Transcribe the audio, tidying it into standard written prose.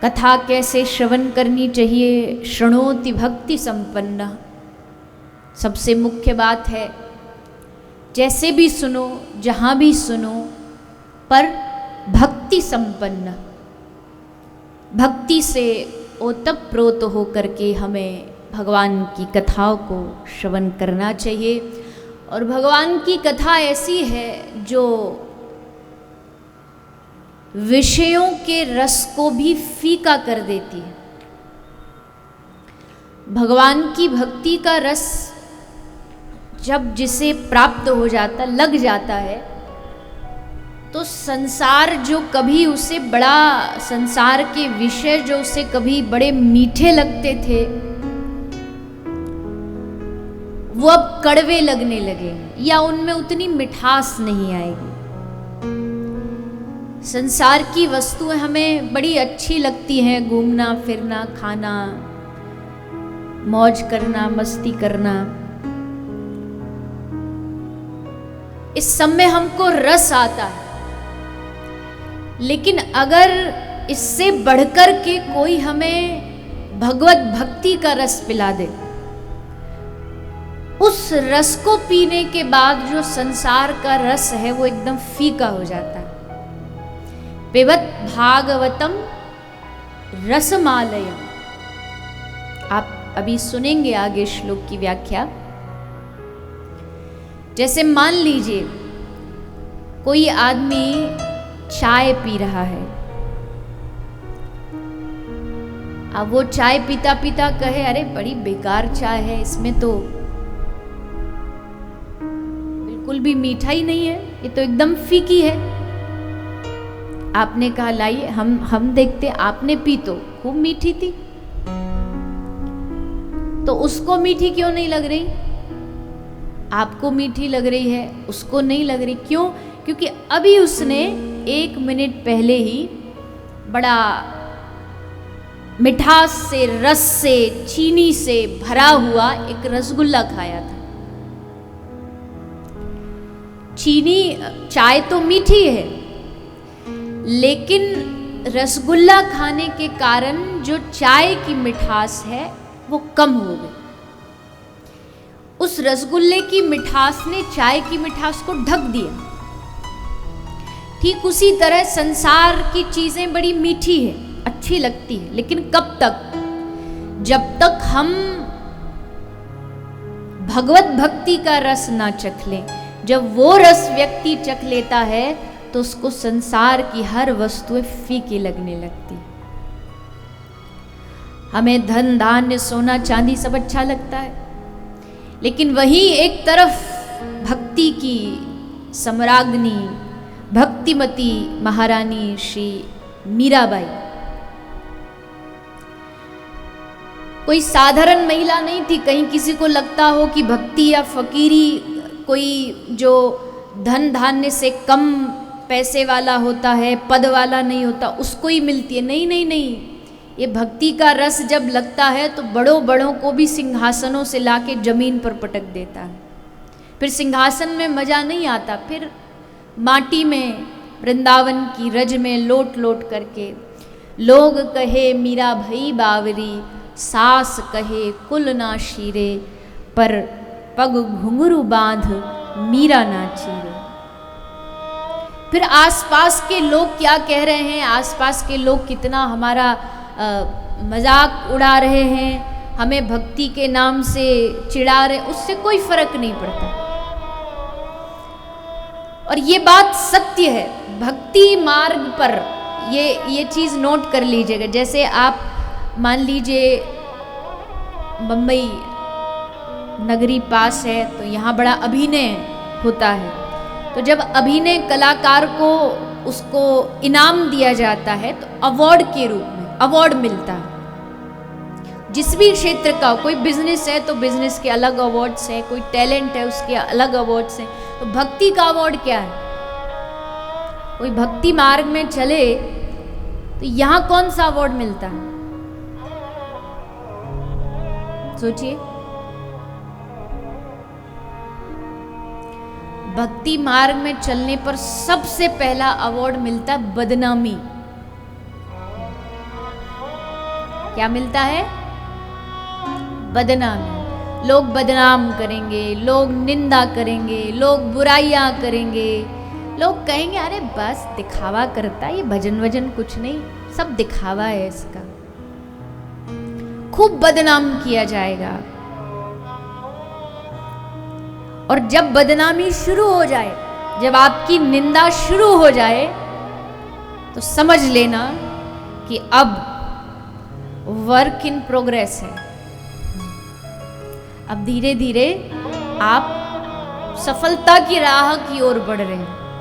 कथा कैसे श्रवण करनी चाहिए, शृणोति भक्ति संपन्न। सबसे मुख्य बात है, जैसे भी सुनो, जहाँ भी सुनो, पर भक्ति संपन्न, भक्ति से ओतप्रोत होकर के हमें भगवान की कथाओं को श्रवण करना चाहिए। और भगवान की कथा ऐसी है जो विषयों के रस को भी फीका कर देती है। भगवान की भक्ति का रस जब जिसे प्राप्त हो जाता, लग जाता है, तो संसार जो कभी उसे बड़ा, संसार के विषय जो उसे कभी बड़े मीठे लगते थे, वो अब कड़वे लगने लगे या उनमें उतनी मिठास नहीं आएगी। संसार की वस्तुएं हमें बड़ी अच्छी लगती हैं, घूमना फिरना, खाना, मौज करना, मस्ती करना, इस सब में हमको रस आता है। लेकिन अगर इससे बढ़कर के कोई हमें भगवत भक्ति का रस पिला दे, उस रस को पीने के बाद जो संसार का रस है वो एकदम फीका हो जाता है। पिबत भागवतम रसमालयम। आप अभी सुनेंगे आगे श्लोक की व्याख्या। जैसे मान लीजिए कोई आदमी चाय पी रहा है, अब वो चाय पीता पीता कहे, अरे बड़ी बेकार चाय है, इसमें तो बिल्कुल भी मीठा ही नहीं है, ये तो एकदम फीकी है। आपने कहा लाइए हम देखते, आपने पी तो खूब मीठी थी, तो उसको मीठी क्यों नहीं लग रही? आपको मीठी लग रही है, उसको नहीं लग रही। क्यों? क्योंकि अभी उसने 1 मिनट पहले ही बड़ा मिठास से, रस से, चीनी से भरा हुआ एक रसगुल्ला खाया था। चीनी, चाय तो मीठी है, लेकिन रसगुल्ला खाने के कारण जो चाय की मिठास है वो कम हो गई। उस रसगुल्ले की मिठास ने चाय की मिठास को ढक दिया। ठीक उसी तरह संसार की चीजें बड़ी मीठी है, अच्छी लगती है, लेकिन कब तक? जब तक हम भगवत भक्ति का रस ना चख लें। जब वो रस व्यक्ति चख लेता है तो उसको संसार की हर वस्तुएं फीकी लगने लगती। हमें धन धान्य सोना चांदी सब अच्छा लगता है, लेकिन वहीं एक तरफ भक्ति की सम्राज्ञी, भक्तिमती महारानी श्री मीराबाई कोई साधारण महिला नहीं थी। कहीं किसी को लगता हो कि भक्ति या फकीरी कोई जो धन धान्य से कम पैसे वाला होता है, पद वाला नहीं होता, उसको ही मिलती है। नहीं नहीं नहीं, ये भक्ति का रस जब लगता है तो बड़ों बड़ों को भी सिंहासनों से लाके जमीन पर पटक देता है। फिर सिंहासन में मजा नहीं आता, फिर माटी में, वृंदावन की रज में लोट लोट करके लोग कहे मीरा भई बावरी, सास कहे कुल ना शीरे, पर पग घुंघरू बांध मीरा ना चीरे। फिर आसपास के लोग क्या कह रहे हैं, आसपास के लोग कितना हमारा मजाक उड़ा रहे हैं, हमें भक्ति के नाम से चिढ़ा रहे, उससे कोई फर्क नहीं पड़ता। और ये बात सत्य है। भक्ति मार्ग पर ये चीज नोट कर लीजिएगा। जैसे आप मान लीजिए बम्बई नगरी पास है, तो यहाँ बड़ा अभिनय होता है, तो जब अभिनय कलाकार को उसको इनाम दिया जाता है तो अवार्ड के रूप में अवार्ड मिलता है। जिस भी क्षेत्र का, कोई बिजनेस है तो बिजनेस के अलग अवार्ड्स हैं, कोई टैलेंट है उसके अलग अवार्ड्स हैं। तो भक्ति का अवार्ड क्या है? कोई भक्ति मार्ग में चले तो यहाँ कौन सा अवार्ड मिलता है? सोचिए। भक्ति मार्ग में चलने पर सबसे पहला अवार्ड मिलता है बदनामी। क्या मिलता है? बदनामी। लोग बदनाम करेंगे, लोग निंदा करेंगे, लोग बुराइयां करेंगे, लोग कहेंगे अरे बस दिखावा करता है, ये भजन वजन कुछ नहीं, सब दिखावा है इसका। खूब बदनाम किया जाएगा। और जब बदनामी शुरू हो जाए, जब आपकी निंदा शुरू हो जाए, तो समझ लेना कि अब वर्क इन प्रोग्रेस है। अब धीरे धीरे आप सफलता की राह की ओर बढ़ रहे हैं।